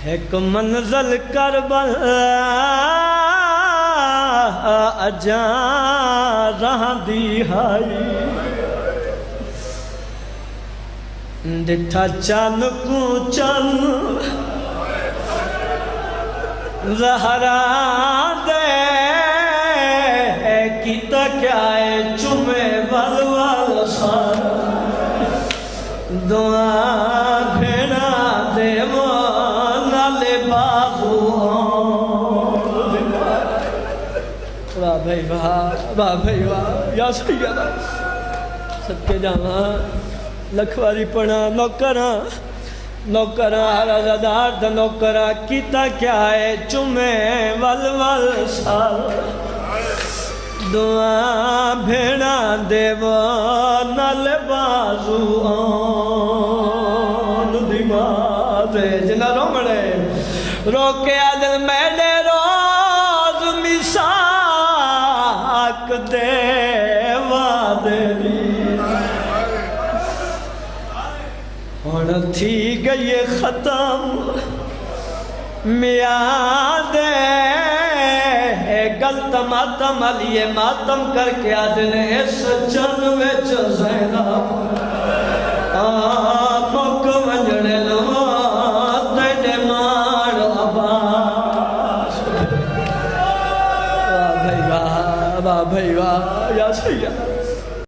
ایک منزل کربل اجاں رہاں دی ہائی ڈٹھا چان کو چان زہرا دے کیتا کیا ہے چمے والوال سارا دعا بھیڑا دے نالے بازو واہ بھائی واہ بھائی واہ یا سیدہ صدقے جاواں لکھواری پڑھا نوکراں رضادار دا نوکراں کیتا کیا ہے چمے والوال سار دعا بھیڑا دیو نال بازو آن دیمادے جنہ رومڑے روکے آدل میڈے روز مساک دیوا دیوی اور تھی گئی ختم میادے گلت ماتم علیہ ماتم کر کے آدھنے اس چند وچ زینب موک ونجڑے لو تیڑے مار عباس واہ بھائی واہ یا سیدہ